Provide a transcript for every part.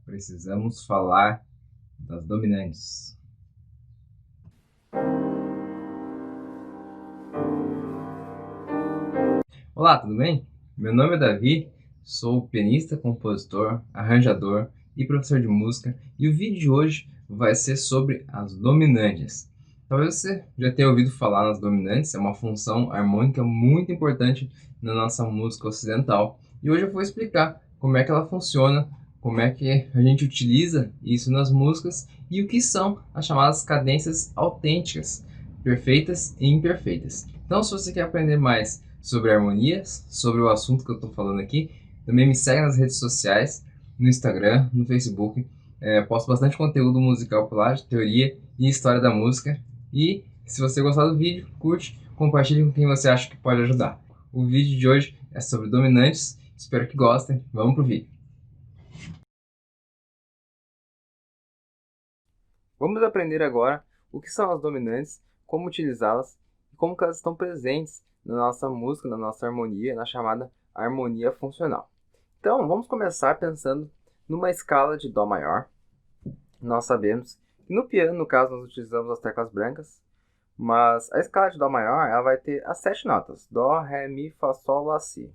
Precisamos falar das dominantes. Olá, tudo bem? Meu nome é Davi, sou pianista, compositor, arranjador e professor de música, e o vídeo de hoje vai ser sobre as dominantes. Talvez você já tenha ouvido falar nas dominantes, é uma função harmônica muito importante na nossa música ocidental, e hoje eu vou explicar como é que ela funciona, como é que a gente utiliza isso nas músicas e o que são as chamadas cadências autênticas, perfeitas e imperfeitas. Então, se você quer aprender mais sobre harmonias, sobre o assunto que eu estou falando aqui, também me segue nas redes sociais, no Instagram, no Facebook. Posto bastante conteúdo musical por lá, de teoria e história da música. E se você gostar do vídeo, curte, compartilhe com quem você acha que pode ajudar. O vídeo de hoje é sobre dominantes, espero que gostem. Vamos pro vídeo. Vamos aprender agora o que são as dominantes, como utilizá-las e como que elas estão presentes na nossa música, na nossa harmonia, na chamada harmonia funcional. Então, vamos começar pensando numa escala de Dó maior. Nós sabemos que no piano, no caso, nós utilizamos as teclas brancas, mas a escala de Dó maior ela vai ter as 7 notas: Dó, Ré, Mi, Fá, Sol, Lá, Si.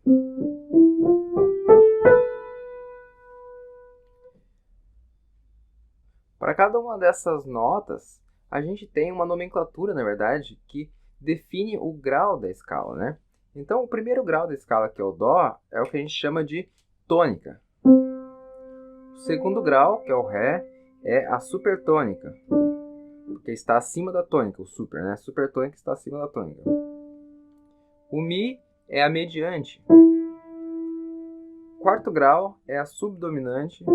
Para cada uma dessas notas, a gente tem uma nomenclatura, na verdade, que define o grau da escala, né? Então, o primeiro grau da escala, que é o Dó, é o que a gente chama de tônica. O segundo grau, que é o Ré, é a supertônica, porque está acima da tônica, o super, né? Supertônica está acima da tônica. O Mi é a mediante. O quarto grau é a subdominante,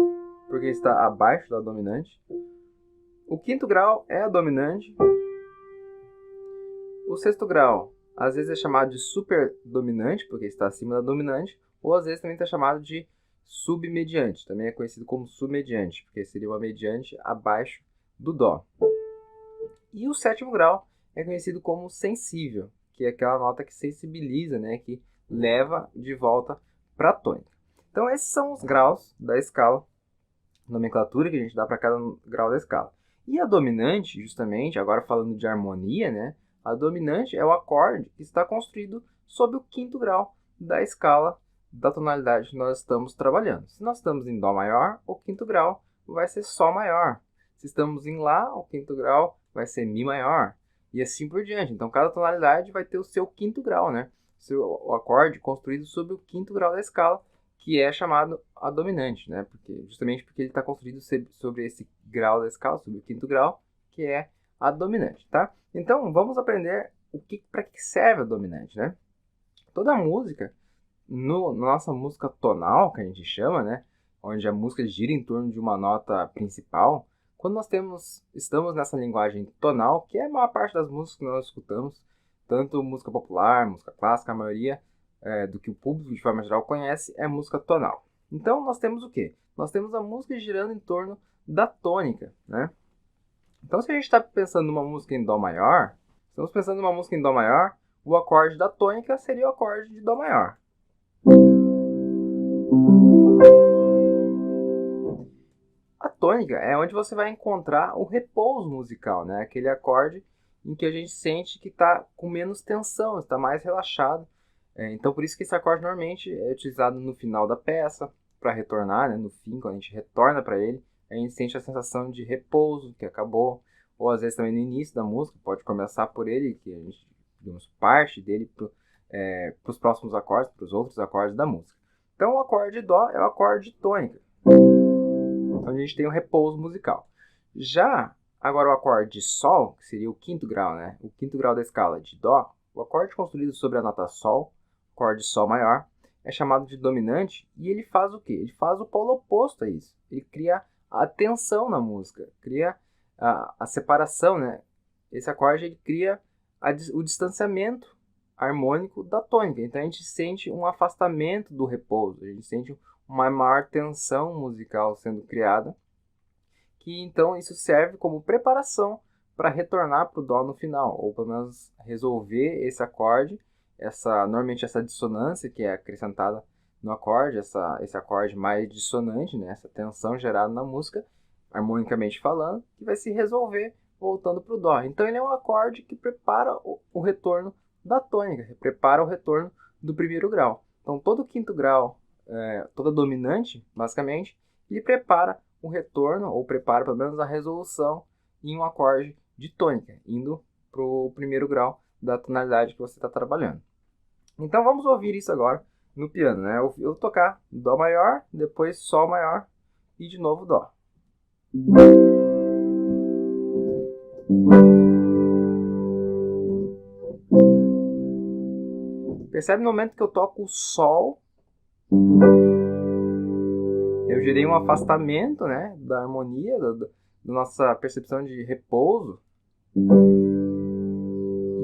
porque está abaixo da dominante. O quinto grau é a dominante. O sexto grau, às vezes é chamado de superdominante, porque está acima da dominante, ou às vezes também está chamado de submediante, também é conhecido como submediante, porque seria uma mediante abaixo do Dó. E o sétimo grau é conhecido como sensível, que é aquela nota que sensibiliza, né, que leva de volta para a tônica. Então esses são os graus da escala, nomenclatura que a gente dá para cada grau da escala. E a dominante, justamente, agora falando de harmonia, né? A dominante é o acorde que está construído sob o quinto grau da escala da tonalidade que nós estamos trabalhando. Se nós estamos em Dó maior, o quinto grau vai ser Sol maior. Se estamos em Lá, o quinto grau vai ser Mi maior. E assim por diante. Então, cada tonalidade vai ter o seu quinto grau, né? O acorde construído sob o quinto grau da escala, que é chamado a dominante, né? Justamente porque ele está construído sobre esse grau da escala, sobre o quinto grau, que é a dominante, tá? Então, vamos aprender para que serve a dominante, né? Toda música, na nossa música tonal, que a gente chama, né? Onde a música gira em torno de uma nota principal, quando estamos nessa linguagem tonal, que é a maior parte das músicas que nós escutamos, tanto música popular, música clássica, a maioria do que o público de forma geral conhece é música tonal. Então nós temos o quê? Nós temos a música girando em torno da tônica, né? Então se a gente está pensando numa música em Dó maior, estamos pensando numa música em Dó maior, o acorde da tônica seria o acorde de Dó maior. A tônica é onde você vai encontrar o repouso musical, né? Aquele acorde em que a gente sente que está com menos tensão, está mais relaxado. Então, por isso que esse acorde normalmente é utilizado no final da peça, para retornar, né? No fim, quando a gente retorna para ele, a gente sente a sensação de repouso, que acabou, ou às vezes também no início da música, pode começar por ele, que a gente, digamos, parte dele para os próximos acordes, para os outros acordes da música. Então, o acorde Dó é o acorde de tônica, onde a gente tem um repouso musical. Já agora o acorde de Sol, que seria o quinto grau, né? O quinto grau da escala de Dó, o acorde construído sobre a nota Sol, acorde Sol maior, é chamado de dominante, e ele faz o quê? Ele faz o polo oposto a isso. Ele cria a tensão na música, cria a separação, né? Esse acorde ele cria o distanciamento harmônico da tônica. Então a gente sente um afastamento do repouso, a gente sente uma maior tensão musical sendo criada, que então isso serve como preparação para retornar para o Dó no final, ou pelo menos resolver esse acorde, normalmente essa dissonância que é acrescentada no acorde, esse acorde mais dissonante, né? Essa tensão gerada na música, harmonicamente falando, que vai se resolver voltando para o Dó. Então ele é um acorde que prepara o retorno da tônica, prepara o retorno do primeiro grau. Então todo quinto grau, toda dominante, basicamente, ele prepara o retorno, ou prepara pelo menos a resolução em um acorde de tônica, indo para o primeiro grau da tonalidade que você está trabalhando. Então vamos ouvir isso agora no piano, né? Eu tocar Dó maior, depois Sol maior e de novo Dó. Percebe no momento que eu toco o Sol, eu gerei um afastamento, né, da harmonia, da nossa percepção de repouso.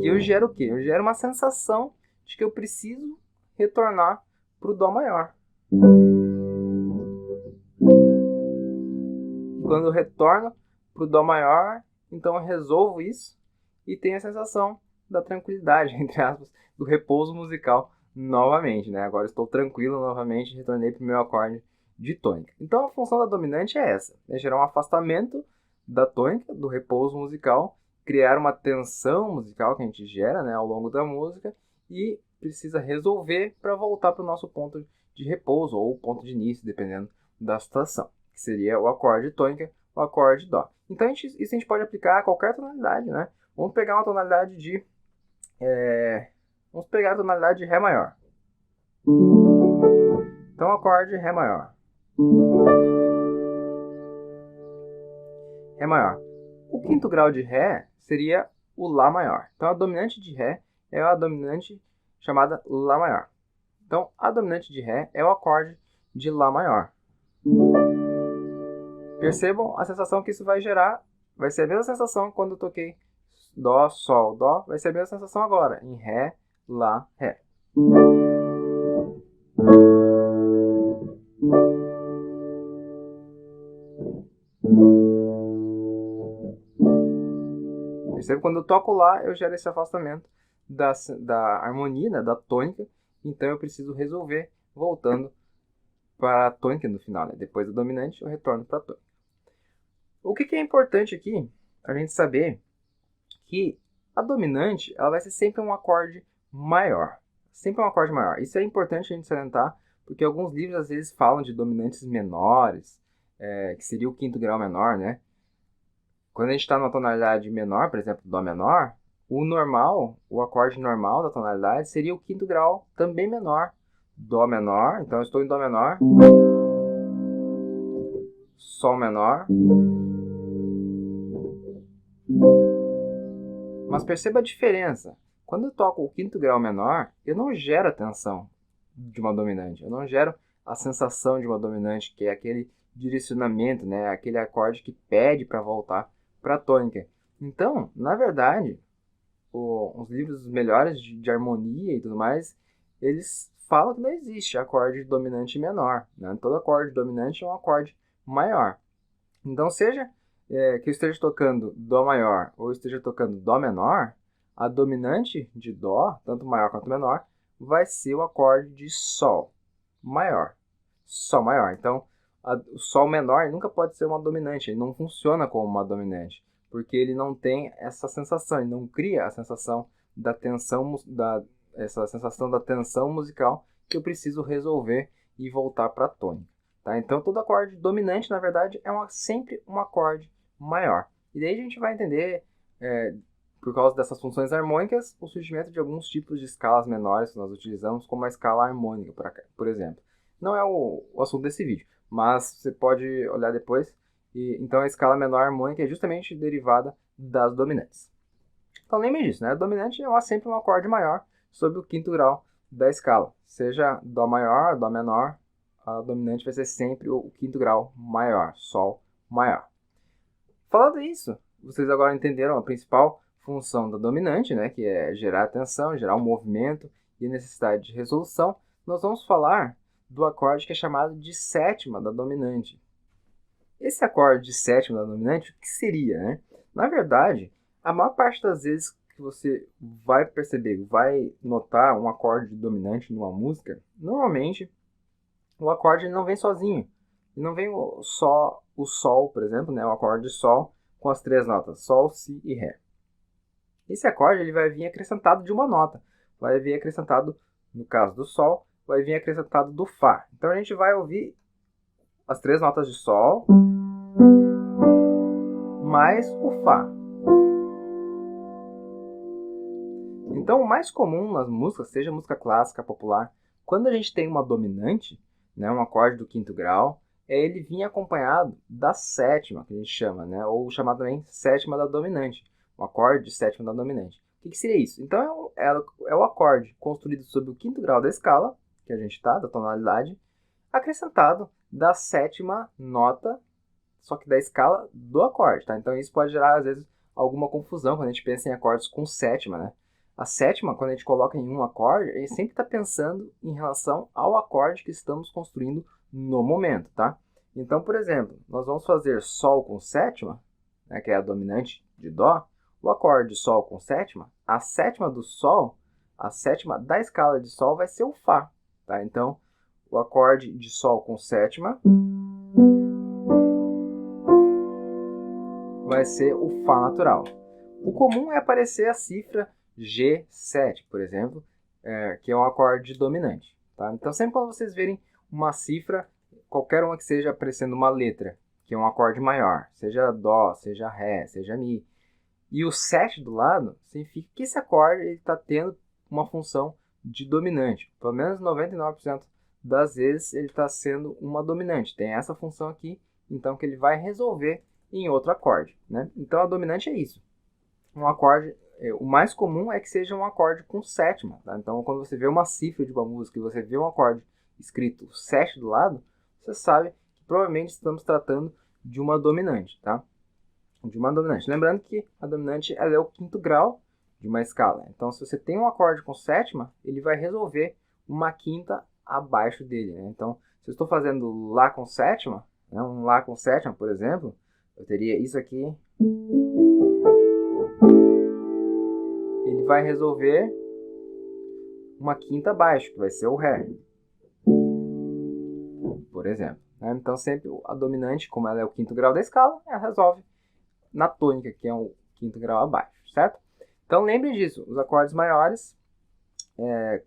E eu gero o quê? Eu gero uma sensação de que eu preciso retornar para o Dó maior. Quando eu retorno para o Dó maior, então eu resolvo isso e tenho a sensação da tranquilidade, entre aspas, do repouso musical novamente, né? Agora estou tranquilo novamente, retornei para o meu acorde de tônica. Então a função da dominante é essa, é gerar um afastamento da tônica, do repouso musical, criar uma tensão musical que a gente gera, né, ao longo da música e precisa resolver para voltar para o nosso ponto de repouso ou ponto de início, dependendo da situação, que seria o acorde de tônica, o acorde de Dó. Então isso a gente pode aplicar a qualquer tonalidade, né? Vamos pegar uma tonalidade de vamos pegar a tonalidade de Ré maior. Então, acorde Ré maior. Ré maior. O quinto grau de Ré seria o Lá maior. Então, a dominante de Ré é a dominante chamada Lá maior. Então, a dominante de Ré é o acorde de Lá maior. Percebam a sensação que isso vai gerar. Vai ser a mesma sensação quando eu toquei Dó, Sol, Dó. Vai ser a mesma sensação agora, em Ré, Lá, Ré. Percebe? Quando eu toco Lá, eu gero esse afastamento da harmonia, né, da tônica. Então eu preciso resolver voltando para a tônica no final, né? Depois do dominante, eu retorno para a tônica. O que é importante aqui, a gente saber que a dominante ela vai ser sempre um acorde maior. Sempre um acorde maior. Isso é importante a gente salientar, porque alguns livros às vezes falam de dominantes menores, que seria o quinto grau menor, né? Quando a gente está numa tonalidade menor, por exemplo, Dó menor, o normal, o acorde normal da tonalidade seria o quinto grau também menor. Dó menor, então eu estou em Dó menor, Sol menor. Mas perceba a diferença. Quando eu toco o quinto grau menor, eu não gero a tensão de uma dominante. Eu não gero a sensação de uma dominante, que é aquele direcionamento, né? Aquele acorde que pede para voltar para a tônica. Então, na verdade, os livros melhores de harmonia e tudo mais, eles falam que não existe acorde dominante menor, né? Todo acorde dominante é um acorde maior. Então, seja que eu esteja tocando Dó maior ou esteja tocando Dó menor, a dominante de Dó, tanto maior quanto menor, vai ser o acorde de Sol maior. Sol maior. Então, o Sol menor nunca pode ser uma dominante, ele não funciona como uma dominante, porque ele não tem essa sensação, ele não cria a sensação da tensão, essa sensação da tensão musical que eu preciso resolver e voltar para a tônica. Tá? Então, todo acorde dominante, na verdade, é sempre um acorde maior. E daí a gente vai entender, por causa dessas funções harmônicas, o surgimento de alguns tipos de escalas menores que nós utilizamos, como a escala harmônica, por exemplo. Não é o assunto desse vídeo, mas você pode olhar depois. Então, a escala menor harmônica é justamente derivada das dominantes. Então, lembre disso, né? A dominante é sempre um acorde maior sobre o quinto grau da escala. Seja Dó maior, Dó menor, a dominante vai ser sempre o quinto grau maior, Sol maior. Falando isso, vocês agora entenderam a principal função da dominante, né, que é gerar tensão, gerar um movimento e necessidade de resolução. Nós vamos falar do acorde que é chamado de sétima da dominante. Esse acorde de sétima da dominante, o que seria, né? Na verdade, a maior parte das vezes que você vai perceber, vai notar um acorde dominante numa música, normalmente o acorde ele não vem sozinho. Ele não vem só o Sol, por exemplo, né? O acorde de Sol com as 3 notas, Sol, Si e Ré. Esse acorde ele vai vir acrescentado de uma nota. Vai vir acrescentado, no caso do Sol, vai vir acrescentado do Fá. Então a gente vai ouvir as 3 notas de Sol mais o Fá. Então o mais comum nas músicas, seja música clássica, popular, quando a gente tem uma dominante, né, um acorde do 5º grau, ele vir acompanhado da sétima, que a gente chama, né, ou chamado também sétima da dominante, um acorde de sétima da dominante. O que seria isso? Então é o acorde construído sob o 5º grau da escala, que a gente está, da tonalidade, acrescentado da sétima nota, só que da escala do acorde, tá? Então isso pode gerar, às vezes, alguma confusão quando a gente pensa em acordes com sétima, né? A sétima, quando a gente coloca em um acorde, a gente sempre está pensando em relação ao acorde que estamos construindo no momento, tá? Então, por exemplo, nós vamos fazer Sol com sétima, né, que é a dominante de Dó, o acorde de Sol com sétima, a sétima do Sol, a sétima da escala de Sol vai ser o Fá, tá? Então, o acorde de Sol com sétima vai ser o Fá natural. O comum é aparecer a cifra G7, por exemplo, que é um acorde dominante. Tá? Então, sempre quando vocês verem uma cifra, qualquer uma que seja aparecendo uma letra, que é um acorde maior, seja Dó, seja Ré, seja Mi, e o 7 do lado, significa que esse acorde está tendo uma função de dominante. Pelo menos 99% das vezes ele está sendo uma dominante. Tem essa função aqui, então, que ele vai resolver em outro acorde. Né? Então, a dominante é isso. Um acorde, o mais comum é que seja um acorde com sétima. Tá? Então, quando você vê uma cifra de uma música e você vê um acorde escrito 7 do lado, você sabe que provavelmente estamos tratando de uma dominante. Tá? De uma dominante. Lembrando que a dominante ela é o 5º grau de uma escala. Então, se você tem um acorde com sétima, ele vai resolver uma quinta abaixo dele. Né? Então, se eu estou fazendo Lá com sétima, né? Um Lá com sétima, por exemplo, eu teria isso aqui. Ele vai resolver uma quinta abaixo, que vai ser o Ré, por exemplo. Né? Então, sempre a dominante, como ela é o 5º grau da escala, ela resolve na tônica, que é o 5º grau abaixo, certo? Então, lembre disso, os acordes maiores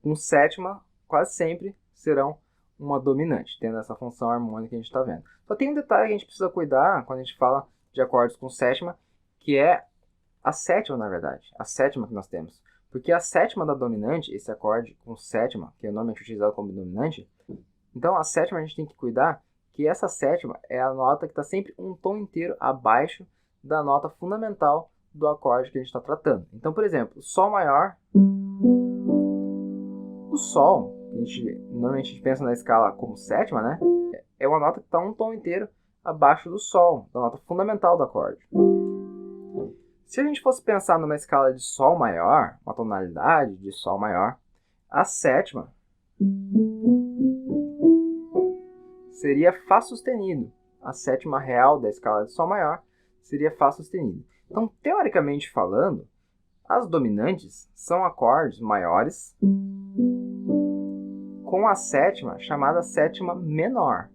com sétima quase sempre serão uma dominante, tendo essa função harmônica que a gente está vendo. Só tem um detalhe que a gente precisa cuidar quando a gente fala de acordes com sétima, que é a sétima, na verdade, a sétima que nós temos. Porque a sétima da dominante, esse acorde com sétima, que é normalmente utilizado como dominante, então a sétima a gente tem que cuidar que essa sétima é a nota que está sempre um tom inteiro abaixo da nota fundamental do acorde que a gente está tratando. Então, por exemplo, Sol maior, o Sol, normalmente a gente pensa na escala como sétima, né? É uma nota que está um tom inteiro abaixo do Sol, da nota fundamental do acorde. Se a gente fosse pensar numa escala de Sol maior, uma tonalidade de Sol maior, a sétima seria Fá sustenido. A sétima real da escala de Sol maior seria Fá sustenido. Então, teoricamente falando, as dominantes são acordes maiores com a sétima chamada sétima menor,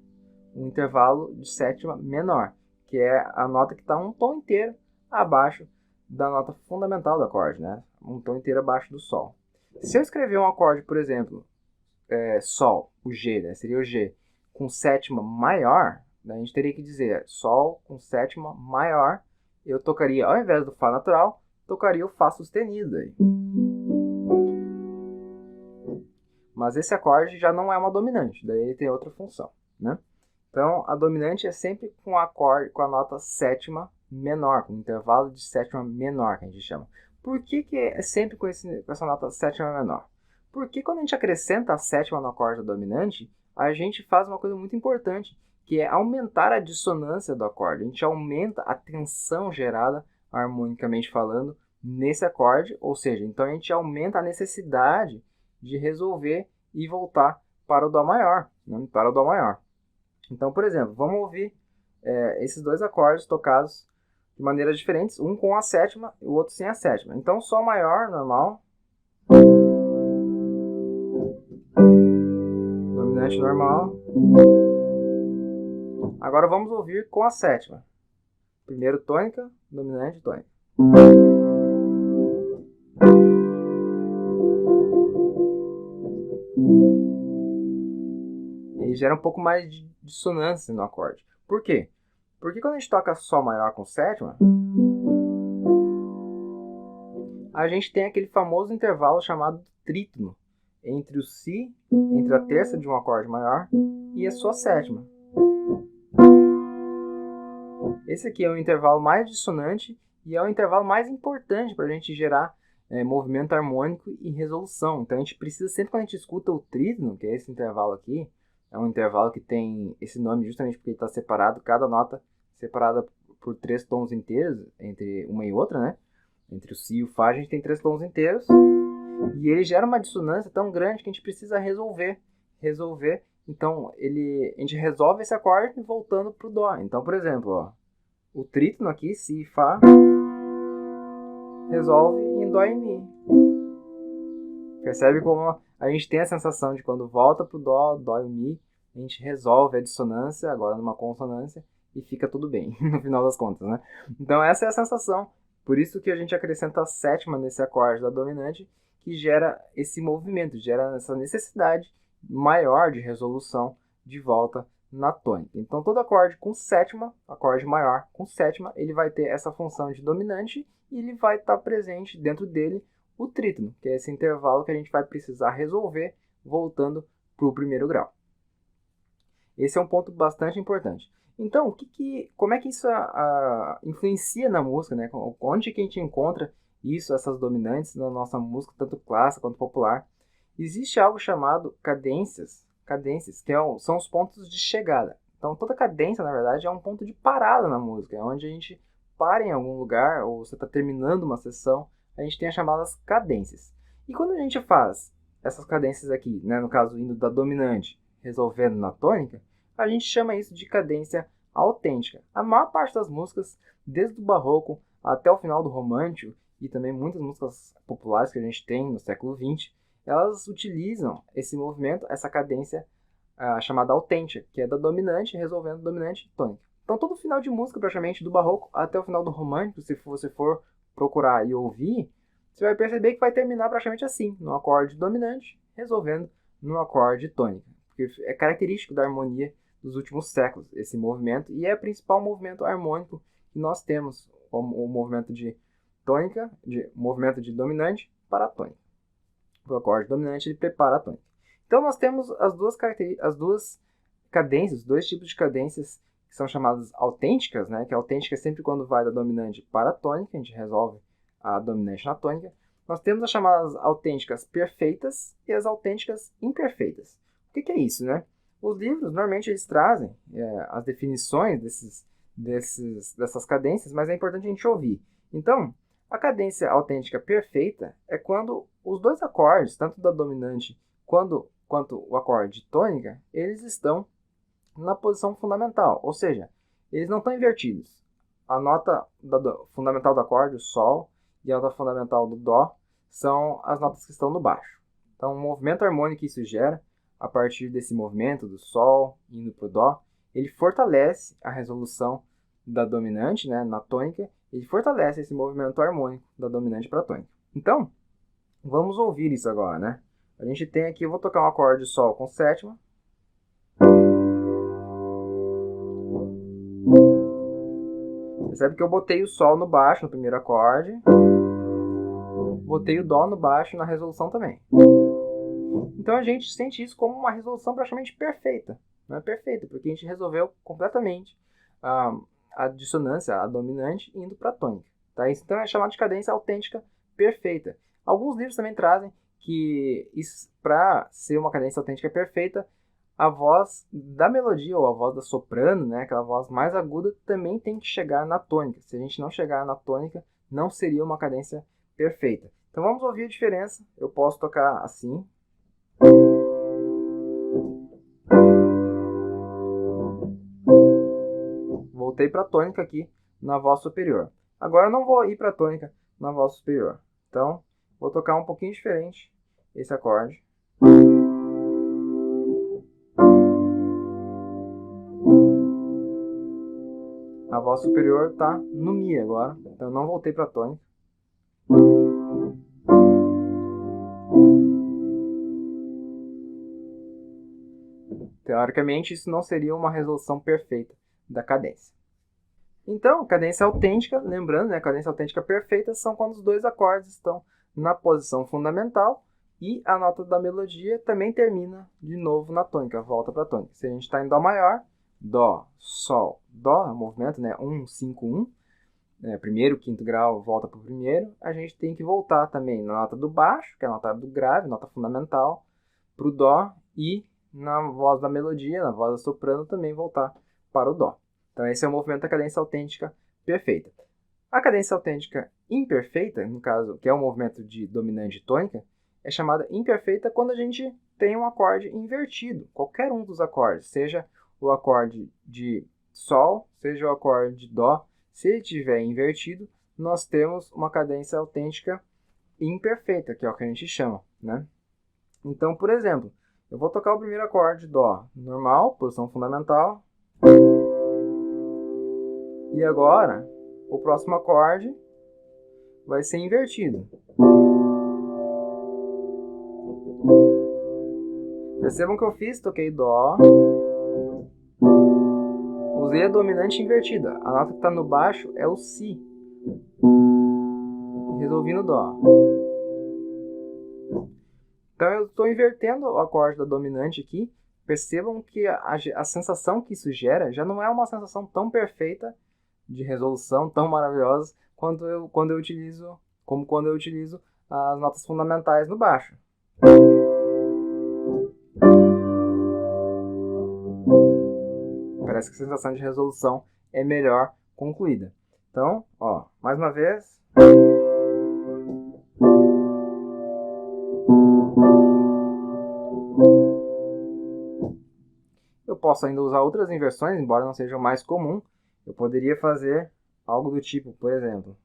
um intervalo de sétima menor, que é a nota que está um tom inteiro abaixo da nota fundamental do acorde, né? Um tom inteiro abaixo do Sol. Se eu escrever um acorde, por exemplo, Sol, o G, né? Seria o G, com sétima maior, né? A gente teria que dizer Sol com sétima maior, eu tocaria, ao invés do Fá natural, tocaria o Fá sustenido aí. Mas esse acorde já não é uma dominante, daí ele tem outra função, né? Então, a dominante é sempre com acorde, com a nota sétima menor, com um intervalo de sétima menor, que a gente chama. Por que é sempre com essa nota sétima menor? Porque quando a gente acrescenta a sétima no acorde dominante, a gente faz uma coisa muito importante, que é aumentar a dissonância do acorde. A gente aumenta a tensão gerada, harmonicamente falando, nesse acorde, ou seja, então a gente aumenta a necessidade de resolver e voltar para o Dó maior, né? Para o Dó maior. Então, por exemplo, vamos ouvir esses dois acordes tocados de maneiras diferentes, um com a sétima e o outro sem a sétima. Então, Sol maior, normal, dominante normal. Agora vamos ouvir com a sétima. Primeiro tônica, dominante, tônica. Ele gera um pouco mais de dissonância no acorde. Por quê? Porque quando a gente toca Sol maior com sétima, a gente tem aquele famoso intervalo chamado trítono entre o Si, entre a terça de um acorde maior e a sua sétima. Esse aqui é o intervalo mais dissonante e é o intervalo mais importante para a gente gerar movimento harmônico e resolução. Então a gente precisa, sempre quando a gente escuta o trítono, que é esse intervalo aqui, é um intervalo que tem esse nome justamente porque ele está separado, cada nota separada por 3 tons inteiros entre uma e outra, né? Entre o Si e o Fá a gente tem 3 tons inteiros e ele gera uma dissonância tão grande que a gente precisa resolver. Então a gente resolve esse acorde voltando para o Dó. Então, por exemplo, ó, o trítono aqui, Si e Fá, resolve em Dó e Mi. Percebe como a gente tem a sensação de quando volta para o Dó, Dó e Mi, a gente resolve a dissonância, agora numa consonância, e fica tudo bem, no final das contas, né? Então essa é a sensação. Por isso que a gente acrescenta a sétima nesse acorde da dominante, que gera esse movimento, gera essa necessidade maior de resolução de volta na tônica. Então todo acorde com sétima, acorde maior com sétima, ele vai ter essa função de dominante e ele vai estar presente dentro dele o trítono, que é esse intervalo que a gente vai precisar resolver voltando para o primeiro grau. Esse é um ponto bastante importante. Então, como é que isso influencia na música, né? Onde que a gente encontra isso, essas dominantes na nossa música, tanto clássica quanto popular? Existe algo chamado cadências, que são os pontos de chegada. Então, toda cadência, na verdade, é um ponto de parada na música, é onde a gente para em algum lugar, ou você está terminando uma sessão, a gente tem as chamadas cadências. E quando a gente faz essas cadências aqui, né, no caso indo da dominante, resolvendo na tônica, a gente chama isso de cadência autêntica. A maior parte das músicas, desde o barroco até o final do romântico, e também muitas músicas populares que a gente tem no século XX, elas utilizam esse movimento, essa cadência chamada autêntica, que é da dominante resolvendo dominante e tônica. Então todo final de música, praticamente, do barroco até o final do romântico, se você for procurar e ouvir, você vai perceber que vai terminar praticamente assim, no acorde dominante, resolvendo no acorde tônica. Porque é característico da harmonia dos últimos séculos, esse movimento, e é o principal movimento harmônico que nós temos, como o movimento de tônica, movimento de dominante para a tônica. O acorde dominante ele prepara a tônica. Então nós temos as duas cadências, os dois tipos de cadências que são chamadas autênticas, né? Que a autêntica é sempre quando vai da dominante para a tônica, a gente resolve a dominante na tônica. Nós temos as chamadas autênticas perfeitas e as autênticas imperfeitas. O que é isso, né? Os livros, normalmente, eles trazem as definições dessas cadências, mas é importante a gente ouvir. Então, a cadência autêntica perfeita é quando os dois acordes, tanto da dominante quanto o acorde de tônica, eles estão na posição fundamental, ou seja, eles não estão invertidos. A nota fundamental do acorde, o Sol, e a nota fundamental do Dó, são as notas que estão no baixo. Então, o movimento harmônico que isso gera, a partir desse movimento do Sol indo para o Dó, ele fortalece a resolução da dominante, né, na tônica, ele fortalece esse movimento harmônico da dominante para a tônica. Então, vamos ouvir isso agora, né? A gente tem aqui, eu vou tocar um acorde de Sol com sétima. Percebe que eu botei o Sol no baixo no primeiro acorde, botei o Dó no baixo na resolução também. Então a gente sente isso como uma resolução praticamente perfeita. Não é perfeita, porque a gente resolveu completamente a dissonância, a dominante, indo para a tônica. Tá? Isso então é chamado de cadência autêntica perfeita. Alguns livros também trazem que para ser uma cadência autêntica perfeita, a voz da melodia, ou a voz da soprano, né, aquela voz mais aguda, também tem que chegar na tônica. Se a gente não chegar na tônica, não seria uma cadência perfeita. Então vamos ouvir a diferença. Eu posso tocar assim. Voltei para a tônica aqui na voz superior. Agora eu não vou ir para a tônica na voz superior. Então, vou tocar um pouquinho diferente esse acorde. A voz superior está no Mi agora, então eu não voltei para a tônica. Teoricamente, isso não seria uma resolução perfeita da cadência. Então, cadência autêntica, lembrando, né, cadência autêntica perfeita são quando os dois acordes estão na posição fundamental e a nota da melodia também termina de novo na tônica, volta para a tônica. Se a gente está em Dó maior, Dó, Sol, Dó, o movimento, né, 1, 5, 1, primeiro, quinto grau, volta para o primeiro, a gente tem que voltar também na nota do baixo, que é a nota do grave, nota fundamental, para o Dó e na voz da melodia, na voz da soprano, também voltar para o Dó. Então esse é o movimento da cadência autêntica perfeita. A cadência autêntica imperfeita, no caso, que é o movimento de dominante tônica, é chamada imperfeita quando a gente tem um acorde invertido, qualquer um dos acordes, seja o acorde de Sol, seja o acorde de Dó. Se ele estiver invertido, nós temos uma cadência autêntica imperfeita, que é o que a gente chama, né? Então, por exemplo, eu vou tocar o primeiro acorde de Dó normal, posição fundamental. E agora, o próximo acorde vai ser invertido. Percebam que eu fiz, toquei Dó, usei a dominante invertida. A nota que está no baixo é o Si. Resolvi no Dó. Então eu estou invertendo o acorde da dominante aqui. Percebam que a sensação que isso gera já não é uma sensação tão perfeita de resolução, tão maravilhosa quando eu utilizo as notas fundamentais no baixo. Parece que a sensação de resolução é melhor concluída. Então, mais uma vez. Eu posso ainda usar outras inversões, embora não seja o mais comum. Eu poderia fazer algo do tipo, por exemplo.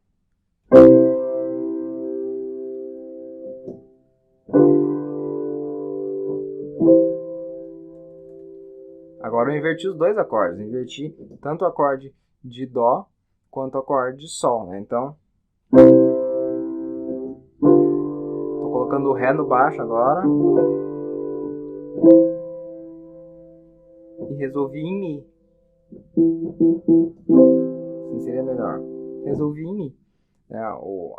Agora eu inverti os dois acordes. Inverti tanto o acorde de Dó quanto o acorde de Sol, né? Então, estou colocando o Ré no baixo agora. E resolvi em Mi. Assim seria melhor. Resolvi em Mi.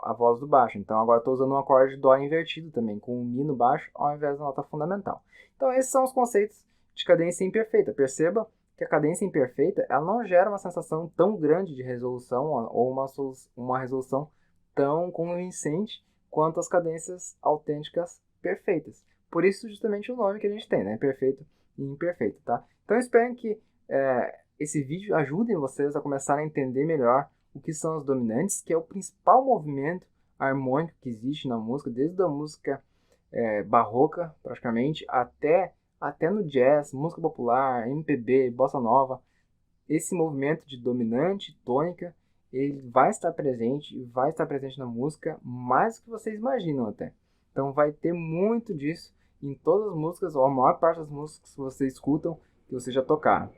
A voz do baixo. Então agora estou usando um acorde de Dó invertido também, com o Mi no baixo ao invés da nota fundamental. Então esses são os conceitos de cadência imperfeita. Perceba que a cadência imperfeita ela não gera uma sensação tão grande de resolução ou uma resolução tão convincente quanto as cadências autênticas perfeitas. Por isso justamente o nome que a gente tem, né? Perfeito e imperfeito, tá? Então eu espero que esse vídeo ajude vocês a começar a entender melhor o que são as dominantes, que é o principal movimento harmônico que existe na música, desde a música barroca, praticamente, até no jazz, música popular, MPB, bossa nova. Esse movimento de dominante, tônica, ele vai estar presente na música mais do que vocês imaginam até. Então vai ter muito disso em todas as músicas, ou a maior parte das músicas que vocês escutam, que vocês já tocaram.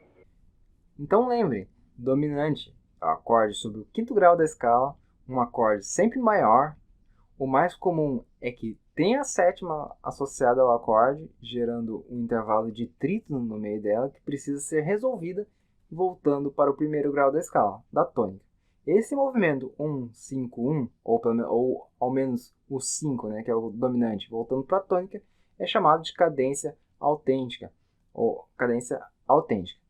Então lembre, dominante é o acorde sobre o quinto grau da escala, um acorde sempre maior. O mais comum é que tenha a sétima associada ao acorde, gerando um intervalo de trítono no meio dela, que precisa ser resolvida voltando para o primeiro grau da escala, da tônica. Esse movimento 1, 5, 1, ou ao menos o 5, né, que é o dominante, voltando para a tônica, é chamado de cadência autêntica, ou cadência autêntica.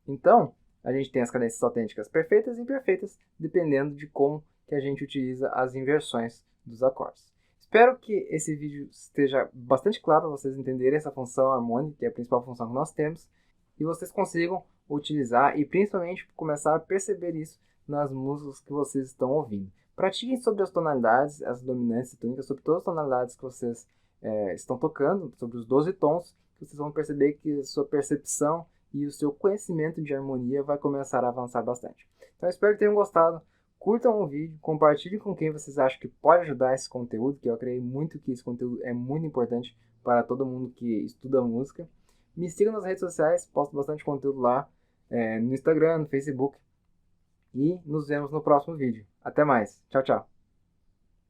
Então, a gente tem as cadências autênticas perfeitas e imperfeitas, dependendo de como que a gente utiliza as inversões dos acordes. Espero que esse vídeo esteja bastante claro para vocês entenderem essa função harmônica, que é a principal função que nós temos, e vocês consigam utilizar e principalmente começar a perceber isso nas músicas que vocês estão ouvindo. Pratiquem sobre as tonalidades, as dominantes e tônicas, sobre todas as tonalidades que vocês estão tocando, sobre os 12 tons, que vocês vão perceber que a sua percepção e o seu conhecimento de harmonia vai começar a avançar bastante. Então, eu espero que tenham gostado. Curtam o vídeo, compartilhem com quem vocês acham que pode ajudar esse conteúdo, que eu creio muito que esse conteúdo é muito importante para todo mundo que estuda música. Me sigam nas redes sociais, posto bastante conteúdo lá, no Instagram, no Facebook. e nos vemos no próximo vídeo. Até mais. Tchau, tchau.